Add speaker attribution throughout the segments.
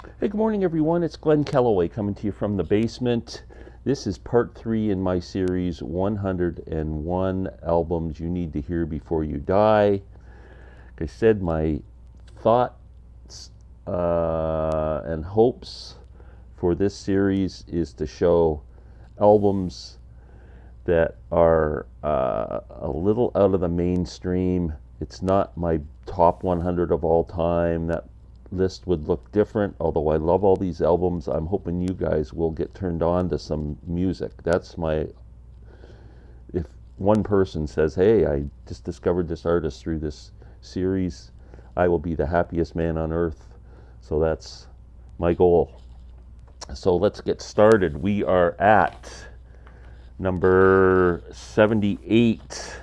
Speaker 1: Hey, good morning, everyone. It's Glenn Kellaway coming to you from the basement. This is part 3 in my series 101 Albums You Need to Hear Before You Die. Like I said, my thoughts and hopes for this series is to show albums that are a little out of the mainstream. It's not my top 100 of all time. That list would look different, although I love all these albums. I'm hoping you guys will get turned on to some music. That's my, if one person says, hey, I just discovered this artist through this series, I will be the happiest man on earth. So that's my goal. So let's get started. We are at number 78.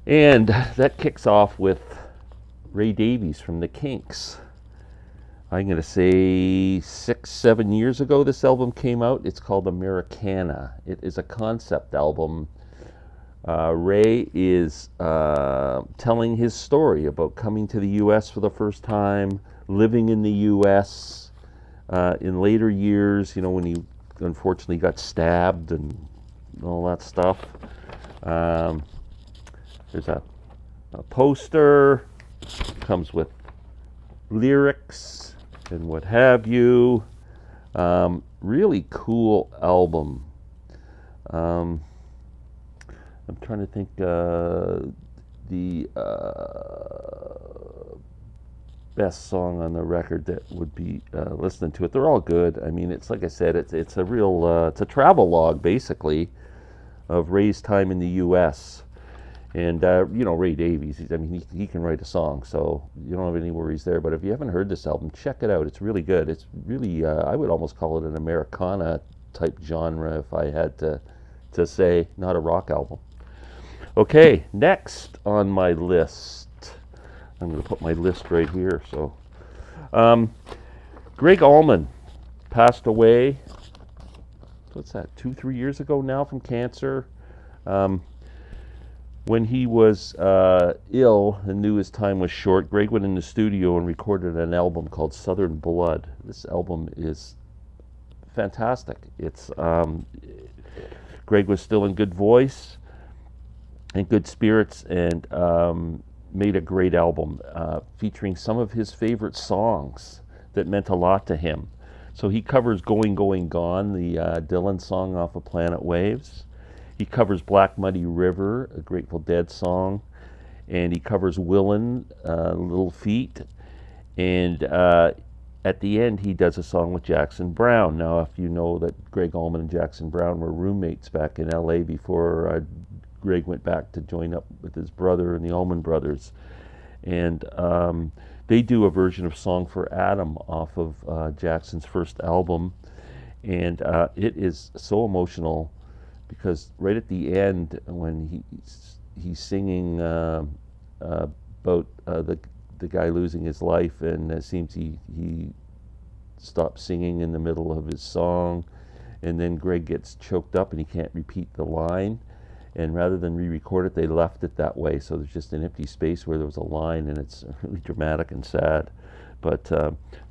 Speaker 1: And that kicks off with Ray Davies from the Kinks. I'm going to say 6-7 years ago this album came out. It's called Americana. It is a concept album. Ray is telling his story about coming to the U.S. for the first time, living in the U.S. In later years, you know, when he unfortunately got stabbed and all that stuff. There's a poster, comes with lyrics and what have you. Really cool album. I'm trying to think the best song on the record that would be listening to it. They're all good. I mean, it's like I said, it's a real it's a travel log basically of Ray's time in the U.S. And you know, Ray Davies, I mean, he can write a song, so you don't have any worries there. But if you haven't heard this album, check it out. It's really good. It's really I would almost call it an Americana type genre if I had to say, not a rock album. Okay, next on my list, I'm going to put my list right here. So, Greg Allman passed away. What's that? 2-3 years ago now from cancer. When he was ill and knew his time was short, Greg went in the studio and recorded an album called Southern Blood. This album is fantastic. It's Greg was still in good voice and good spirits, and made a great album featuring some of his favorite songs that meant a lot to him. So he covers Going, Going, Gone, the Dylan song off of Planet Waves. He covers Black Muddy River, a Grateful Dead song. And he covers Willin', Little Feat. And at the end, he does a song with Jackson Browne. Now, if you know that Greg Allman and Jackson Browne were roommates back in L.A. before Greg went back to join up with his brother and the Allman Brothers. And they do a version of Song for Adam off of Jackson's first album. And it is so emotional because right at the end, when he's singing about the guy losing his life, and it seems he stops singing in the middle of his song, and then Greg gets choked up and he can't repeat the line. And rather than re-record it, they left it that way. So there's just an empty space where there was a line, and it's really dramatic and sad. But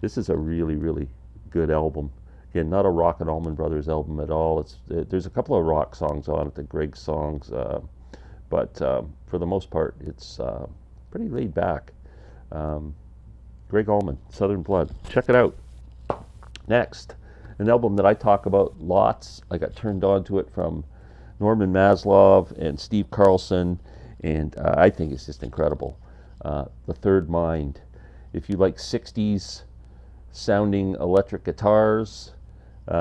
Speaker 1: this is a really, really good album. Again, not a rock and Allman Brothers album at all. There's a couple of rock songs on it, the Greg songs, but for the most part, it's pretty laid back. Greg Allman, Southern Blood. Check it out. Next, an album that I talk about lots. I got turned on to it from Norman Maslov and Steve Carlson, and I think it's just incredible. The Third Mind. If you like 60s sounding electric guitars, maybe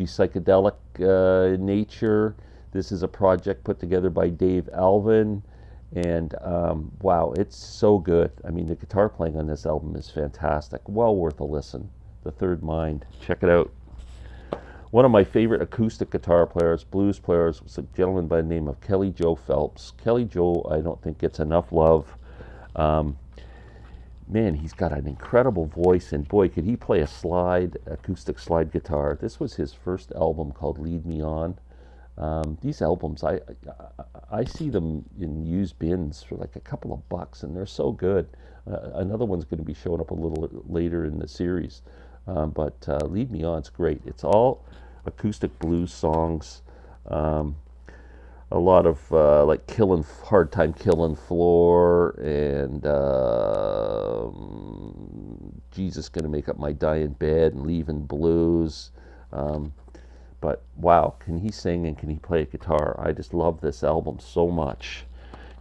Speaker 1: psychedelic nature, this is a project put together by Dave Alvin, and wow, it's so good. I mean, the guitar playing on this album is fantastic. Well worth a listen. The Third Mind. Check it out. One of my favorite acoustic guitar players, blues players, was a gentleman by the name of Joe Phelps. Joe, I don't think gets enough love. Man, he's got an incredible voice, and boy, could he play a acoustic slide guitar. This was his first album called Lead Me On. These albums, I see them in used bins for like a couple of bucks, and they're so good. Another one's going to be showing up a little later in the series, but Lead Me On's great. It's all acoustic blues songs. A lot of like Hard Time Killing Floor, and Jesus Gonna Make Up My Dying Bed, and Leaving Blues. But wow, can he sing and can he play a guitar? I just love this album so much.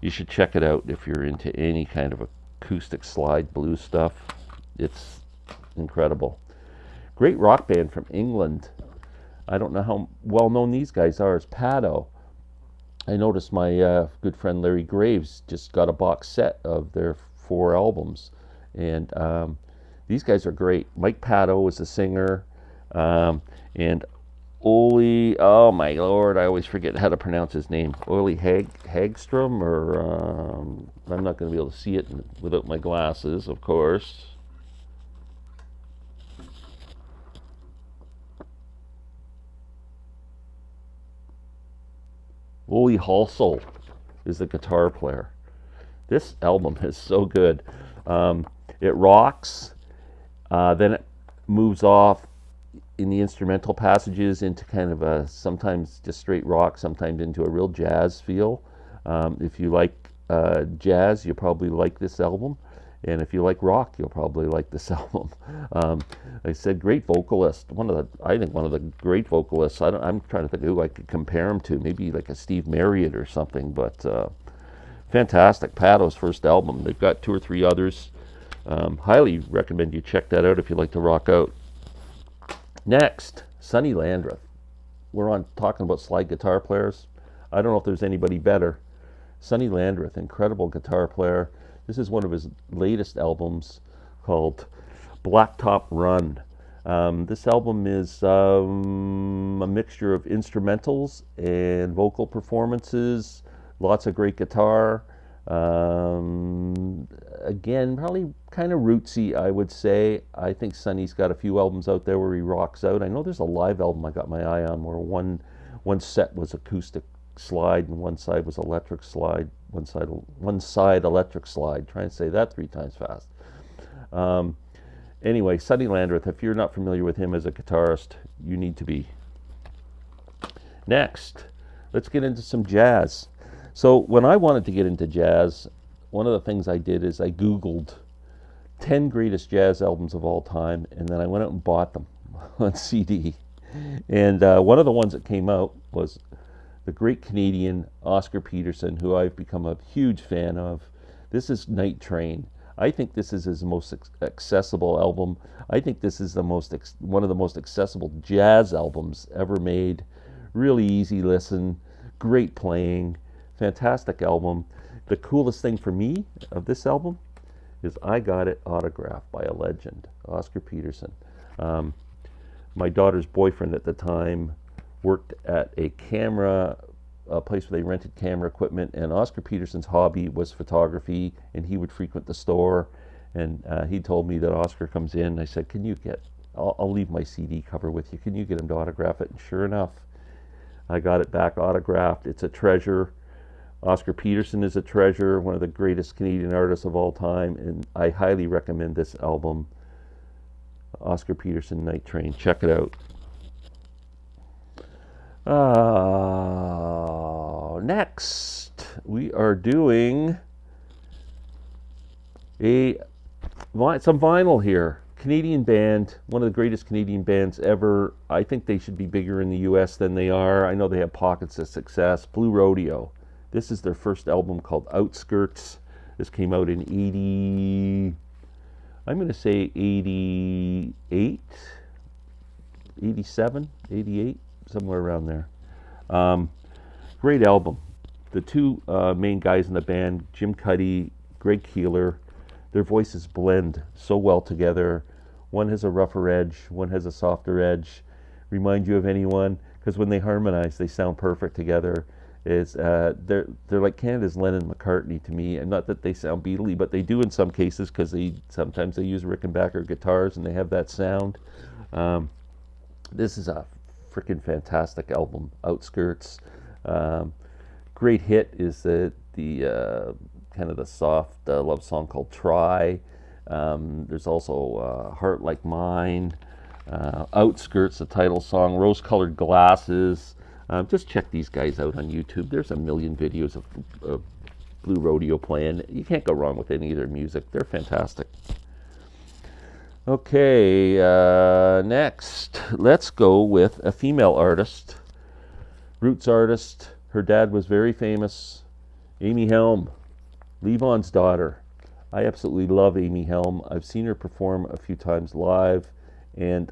Speaker 1: You should check it out if you're into any kind of acoustic slide blues stuff. It's incredible. Great rock band from England. I don't know how well known these guys are. It's Pado. I noticed my good friend Larry Graves just got a box set of their 4 albums, and these guys are great. Mike Pado is the singer, and Ole, oh my lord, I always forget how to pronounce his name. Ole Hagstrom, or I'm not going to be able to see it without my glasses, of course. Ole Halsall is the guitar player. This album is so good. It rocks, then it moves off in the instrumental passages into kind of a sometimes just straight rock, sometimes into a real jazz feel. If you like jazz, you'll probably like this album. And if you like rock, you'll probably like this album. Like I said, great vocalist. I think one of the great vocalists. I'm trying to think who I could compare him to. Maybe like a Steve Marriott or something. But fantastic. Pado's first album. They've got 2 or 3 others. Highly recommend you check that out if you like to rock out. Next, Sonny Landreth. We're on talking about slide guitar players. I don't know if there's anybody better. Sonny Landreth, incredible guitar player. This is one of his latest albums called Blacktop Run. This album is a mixture of instrumentals and vocal performances, lots of great guitar. Again, probably kind of rootsy, I would say. I think Sonny's got a few albums out there where he rocks out. I know there's a live album I got my eye on where one set was acoustic slide and one side was electric slide. One side electric slide. Try and say that 3 times fast. Anyway, Sonny Landreth, if you're not familiar with him as a guitarist, you need to be. Next, let's get into some jazz. So when I wanted to get into jazz, one of the things I did is I Googled 10 greatest jazz albums of all time, and then I went out and bought them on CD. And one of the ones that came out was the great Canadian Oscar Peterson, who I've become a huge fan of. This is Night Train. I think this is his most accessible album. I think this is one of the most accessible jazz albums ever made. Really easy listen, great playing, fantastic album. The coolest thing for me of this album is I got it autographed by a legend, Oscar Peterson. My daughter's boyfriend at the time worked at a place where they rented camera equipment, and Oscar Peterson's hobby was photography, and he would frequent the store, and he told me that Oscar comes in. I said, I'll leave my CD cover with you, can you get him to autograph it? And sure enough, I got it back autographed. It's a treasure. Oscar Peterson is a treasure, one of the greatest Canadian artists of all time, and I highly recommend this album, Oscar Peterson, Night Train. Check it out. Next, we are doing some vinyl here. Canadian band, one of the greatest Canadian bands ever. I think they should be bigger in the US than they are. I know they have pockets of success. Blue Rodeo. This is their first album called Outskirts. This came out in 88, 87, 88, somewhere around there. Great album. The 2 main guys in the band, Jim Cuddy, Greg Keeler, their voices blend so well together. One has a rougher edge, one has a softer edge. Remind you of anyone? Because when they harmonize, they sound perfect together. They're like Canada's Lennon McCartney to me, and not that they sound Beatley, but they do in some cases, because sometimes they use Rickenbacker guitars and they have that sound. This is a freaking fantastic album. Outskirts. Great hit is the kind of the soft love song called Try. There's also Heart Like Mine. Outskirts, the title song. Rose-Colored Glasses. Just check these guys out on YouTube. There's a million videos of Blue Rodeo playing. You can't go wrong with any of their music. They're fantastic. Okay, next, let's go with a female artist, roots artist. Her dad was very famous, Amy Helm, Levon's daughter. I absolutely love Amy Helm. I've seen her perform a few times live, and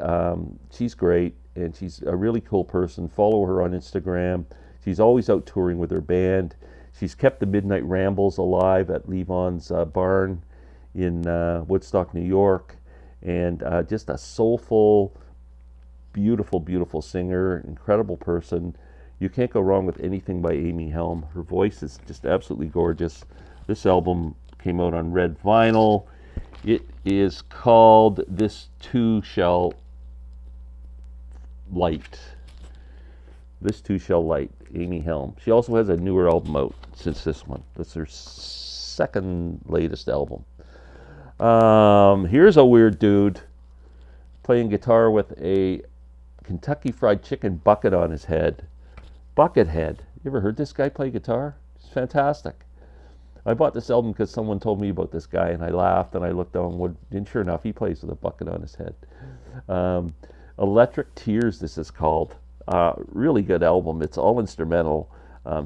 Speaker 1: she's great, and she's a really cool person. Follow her on Instagram. She's always out touring with her band. She's kept the Midnight Rambles alive at Levon's barn in Woodstock, New York. And just a soulful, beautiful, beautiful singer, incredible person. You can't go wrong with anything by Amy Helm. Her voice is just absolutely gorgeous. This album came out on red vinyl. It is called This Too Shall Light. This Too Shall Light, Amy Helm. She also has a newer album out since this one. That's her second latest album. Here's a weird dude playing guitar with a Kentucky Fried Chicken bucket on his head. Buckethead. You ever heard this guy play guitar? It's fantastic. I bought this album because someone told me about this guy, and I laughed, and I looked down, and sure enough, he plays with a bucket on his head. Electric Tears, this is called. Really good album. It's all instrumental.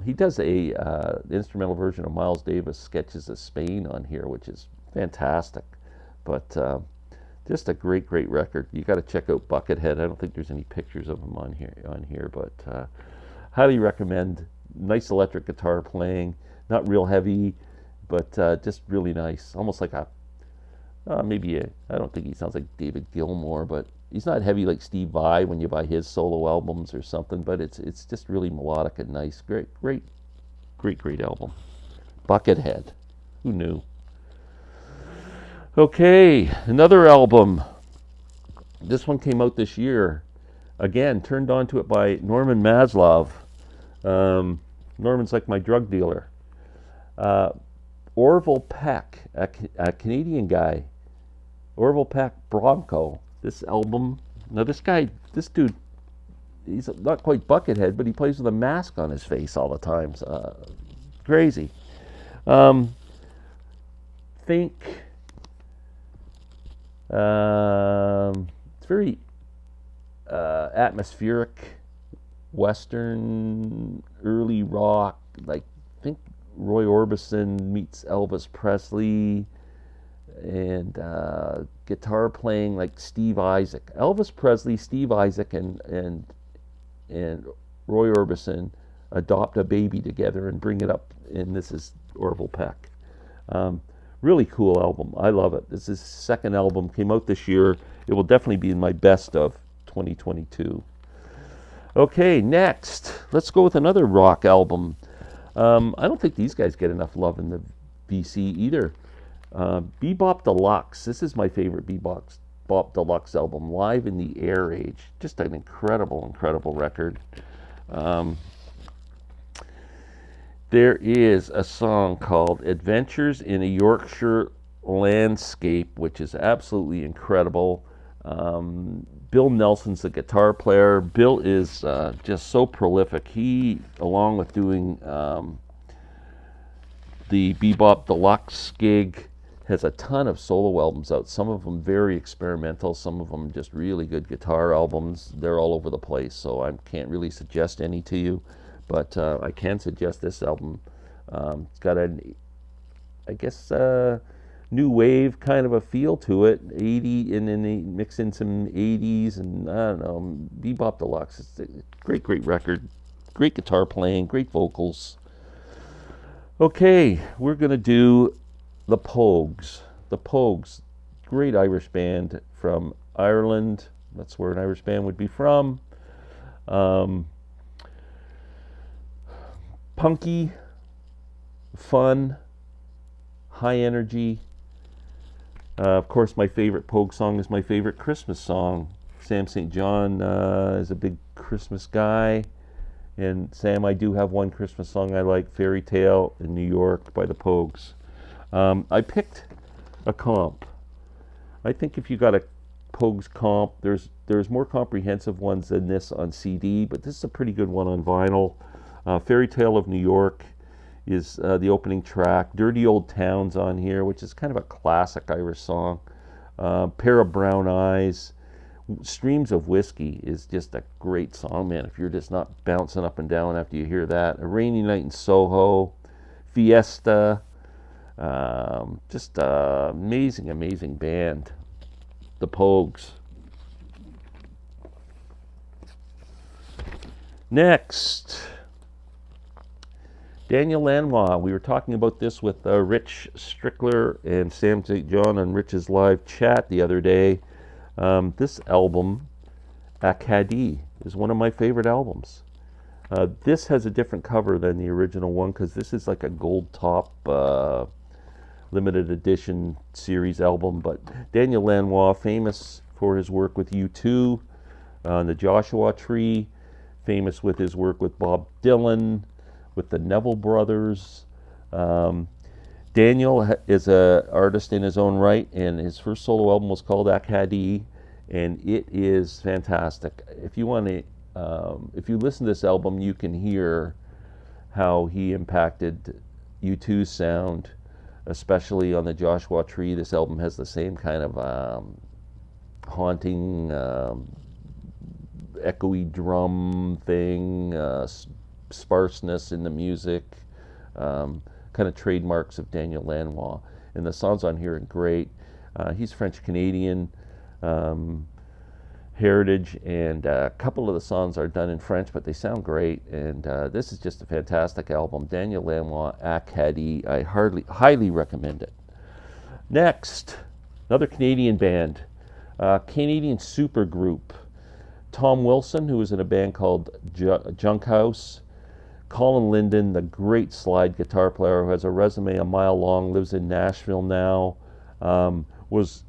Speaker 1: He does a instrumental version of Miles Davis' Sketches of Spain on here, which is fantastic. But just a great, great record. You got to check out Buckethead. I don't think there's any pictures of him on here, but highly recommend. Nice electric guitar playing, not real heavy, but just really nice. Almost like I don't think he sounds like David Gilmour, but he's not heavy like Steve Vai when you buy his solo albums or something, but it's just really melodic and nice. Great album. Buckethead. Who knew? Okay, another album. This one came out this year. Again, turned on to it by Norman Maslov. Norman's like my drug dealer. Orville Peck, a Canadian guy. Orville Peck, Bronco. This album. Now this dude, he's not quite Buckethead, but he plays with a mask on his face all the time. Crazy. Think. It's very atmospheric, Western, early rock. Like, think Roy Orbison meets Elvis Presley, and guitar playing like Steve Isaac. Elvis Presley, Steve Isaac, and Roy Orbison adopt a baby together and bring it up. And this is Orville Peck. Really cool album. I love it. This is his second album. Came out this year. It will definitely be in my best of 2022. Okay, next. Let's go with another rock album. I don't think these guys get enough love in the BC either. Bebop Deluxe. This is my favorite Bebop Deluxe album. Live in the Air Age. Just an incredible, incredible record. There is a song called Adventures in a Yorkshire Landscape, which is absolutely incredible. Bill Nelson's the guitar player. Bill is just so prolific. He, along with doing the Bebop Deluxe gig, has a ton of solo albums out. Some of them very experimental, some of them just really good guitar albums. They're all over the place, so I can't really suggest any to you. But I can suggest this album. It's got new wave kind of a feel to it. 80, and then they mix in some 80s, and I don't know, Bebop Deluxe. It's a great, great record. Great guitar playing, great vocals. Okay, we're going to do the Pogues. The Pogues, great Irish band from Ireland. That's where an Irish band would be from. Punky, fun, high energy. Of course, my favorite Pogue song is my favorite Christmas song, Sam St. John is a big Christmas guy. And Sam, I do have one Christmas song I like, Fairy Tale in New York by the Pogues. I picked a comp. I think if you got a Pogues comp, there's more comprehensive ones than this on CD, but this is a pretty good one on vinyl. Fairy Tale of New York is the opening track. Dirty Old Town's on here, which is kind of a classic Irish song. Pair of Brown Eyes. Streams of Whiskey is just a great song, man, if you're just not bouncing up and down after you hear that. A Rainy Night in Soho. Fiesta. Just amazing, amazing band. The Pogues. Next, Daniel Lanois. We were talking about this with Rich Strickler and Sam St. John on Rich's live chat the other day. This album, Acadie, is one of my favorite albums. This has a different cover than the original one because this is like a gold top limited edition series album. But Daniel Lanois, famous for his work with U2 on the Joshua Tree, famous with his work with Bob Dylan, with the Neville Brothers. Daniel is an artist in his own right, and his first solo album was called Acadie, and it is fantastic. If you want to, if you listen to this album, you can hear how he impacted U2's sound, especially on the Joshua Tree. This album has the same kind of haunting, echoey drum thing, sparseness in the music. Kind of trademarks of Daniel Lanois, and the songs on here are great. He's French-Canadian heritage, and a couple of the songs are done in French, but they sound great, and this is just a fantastic album. Daniel Lanois, Acadie, I highly recommend it. Next, another Canadian band, Canadian supergroup. Tom Wilson, who was in a band called Junk House. Colin Linden, the great slide guitar player who has a resume a mile long, lives in Nashville now, was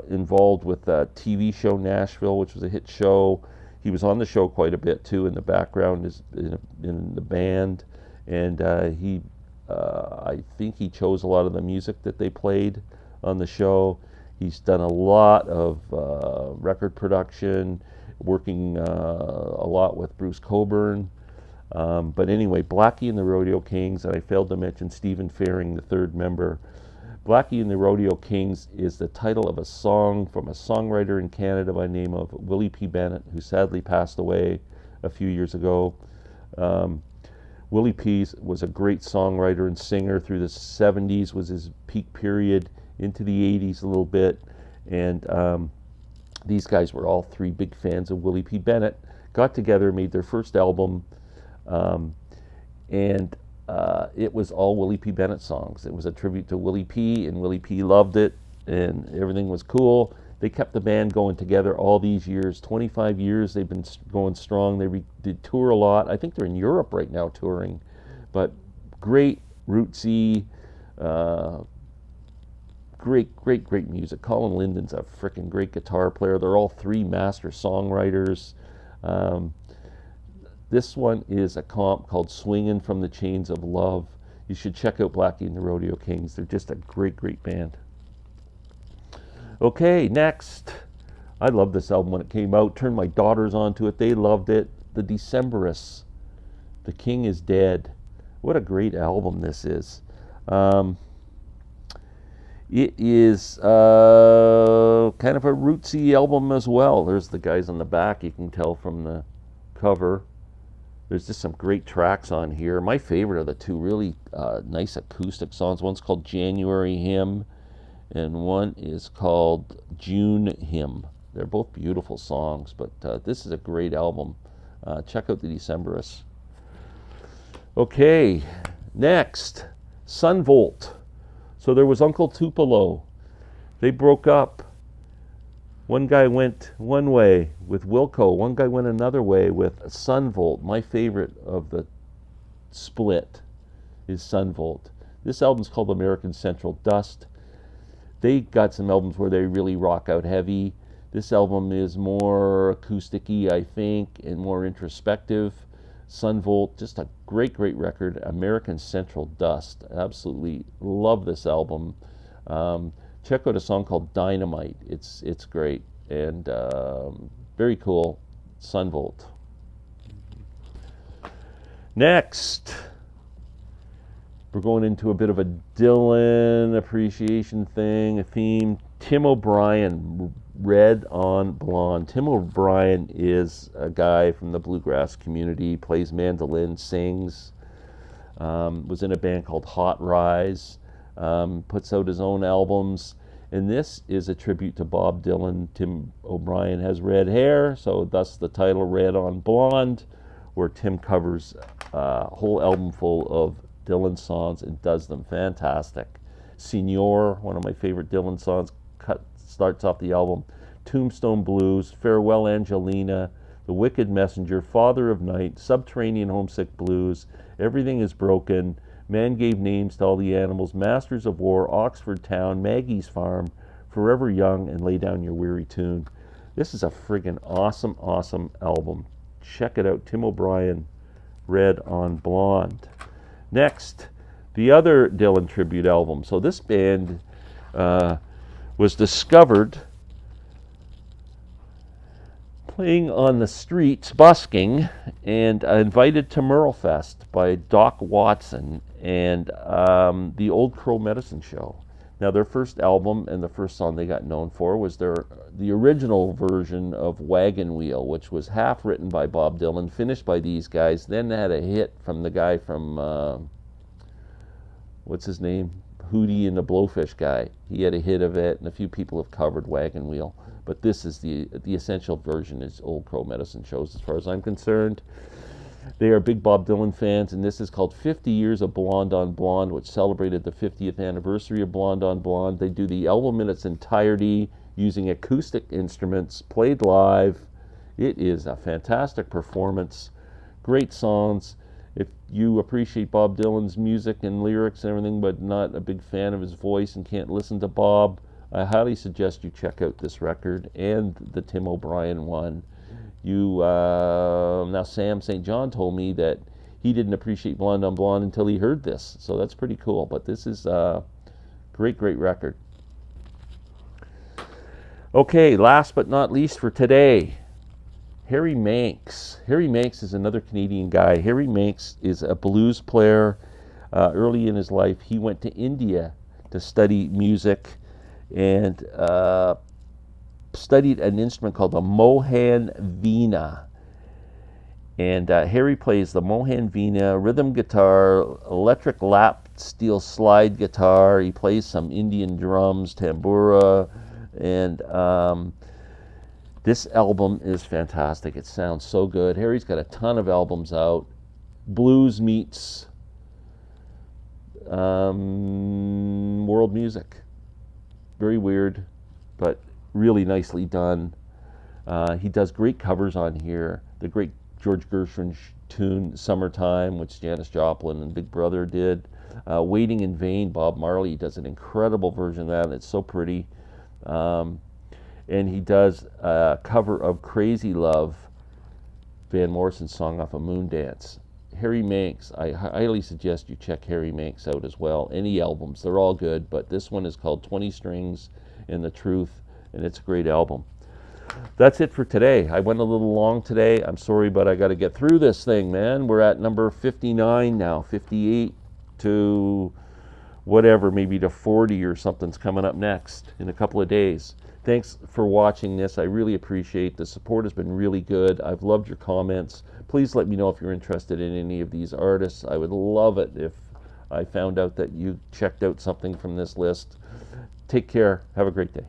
Speaker 1: involved with the TV show Nashville, which was a hit show. He was on the show quite a bit too in the background in the band, and I think he chose a lot of the music that they played on the show. He's done a lot of record production, working a lot with Bruce Cockburn. But anyway, Blocky and the Rodeo Kings, and I failed to mention Stephen Faring, the third member. Blocky and the Rodeo Kings is the title of a song from a songwriter in Canada by the name of Willie P. Bennett, who sadly passed away a few years ago. Willie P. was a great songwriter and singer through the 70s, was his peak period, into the 80s a little bit, and these guys were all three big fans of Willie P. Bennett, got together, made their first album, and it was all Willie P. Bennett songs. It was a tribute to Willie P., and Willie P. loved it, and everything was cool. They kept the band going together all these years, 25 years. They've been going strong. They did tour a lot. I think they're in Europe right now touring, but great rootsy, great music. Colin Linden's a freaking great guitar player. They're all three master songwriters. This one is a comp called Swingin' from the Chains of Love. You should check out Blocky and the Rodeo Kings. They're just a great band. Okay, next. I loved this album when it came out. Turned my daughters onto it. They loved it. The Decemberists. The King is Dead. What a great album this is. It is kind of a rootsy album as well. There's the guys on the back. You can tell from the cover. There's just some great tracks on here. My favorite are the two really nice acoustic songs. One's called January Hymn, and one is called June Hymn. They're both beautiful songs, but this is a great album. Check out the Decemberists. Okay, next, Sunvolt. So there was Uncle Tupelo. They broke up. One guy went one way with Wilco. One guy went another way with Sunvolt. My favorite of the split is Sunvolt. This album's called American Central Dust. They got some albums where they really rock out heavy. This album is more acoustic-y, I think, and more introspective. Sunvolt, just a great, great record. American Central Dust, absolutely love this album. Check out a song called Dynamite. It's great and very cool. Sunvolt. Next, we're going into a bit of a Dylan appreciation thing, a theme. Tim O'Brien, Red on Blonde. Tim O'Brien is a guy from the bluegrass community, plays mandolin, sings, was in a band called Hot Rise, puts out his own albums, and this is a tribute to Bob Dylan. Tim O'Brien has red hair, so thus the title Red on Blonde, where Tim covers a whole album full of Dylan songs and does them fantastic. Senor, one of my favorite Dylan songs, starts off the album. Tombstone Blues, Farewell Angelina, The Wicked Messenger, Father of Night, Subterranean Homesick Blues, Everything is Broken, Man Gave Names to All the Animals, Masters of War, Oxford Town, Maggie's Farm, Forever Young, and Lay Down Your Weary Tune. This is a friggin' awesome, awesome album. Check it out. Tim O'Brien, Red on Blonde. Next, the other Dylan tribute album. So this band was discovered playing on the streets, busking, and invited to Merlefest by Doc Watson and the Old Crow Medicine Show. Now, their first album and the first song they got known for was the original version of Wagon Wheel, which was half written by Bob Dylan, finished by these guys, then had a hit from the guy from, what's his name? Hootie and the Blowfish guy. He had a hit of it, and a few people have covered Wagon Wheel. But this is the essential version, is Old Crow Medicine Shows, as far as I'm concerned. They are big Bob Dylan fans, and this is called 50 Years of Blonde on Blonde, which celebrated the 50th anniversary of Blonde on Blonde. They do the album in its entirety using acoustic instruments, played live. It is a fantastic performance. Great songs. If you appreciate Bob Dylan's music and lyrics and everything, but not a big fan of his voice and can't listen to Bob, I highly suggest you check out this record and the Tim O'Brien one. Now Sam St. John told me that he didn't appreciate Blonde on Blonde until he heard this, so that's pretty cool. But this is a great, great record. Okay, last but not least for today, Harry Manx. Harry Manx is another Canadian guy. Harry Manx is a blues player. Early in his life, he went to India to study music and studied an instrument called the Mohan Veena. And Harry plays the Mohan Veena, rhythm guitar, electric lap steel slide guitar. He plays some Indian drums, tambura, and this album is fantastic. It sounds so good. Harry's got a ton of albums out. Blues meets world music. Very weird, but really nicely done. He does great covers on here. The great George Gershwin tune, Summertime, which Janis Joplin and Big Brother did. Waiting in Vain, Bob Marley does an incredible version of that. It's so pretty. And he does a cover of Crazy Love, Van Morrison's song off of Moondance. Harry Manx, I highly suggest you check Harry Manx out as well. Any albums, they're all good, but this one is called 20 Strings and the Truth, and it's a great album. That's it for today. I went a little long today. I'm sorry, but I got to get through this thing, man. We're at number 59 now, 58 to whatever, maybe to 40 or something's coming up next in a couple of days. Thanks for watching this. I really appreciate the support. Has been really good. I've loved your comments. Please let me know if you're interested in any of these artists. I would love it if I found out that you checked out something from this list. Take care. Have a great day.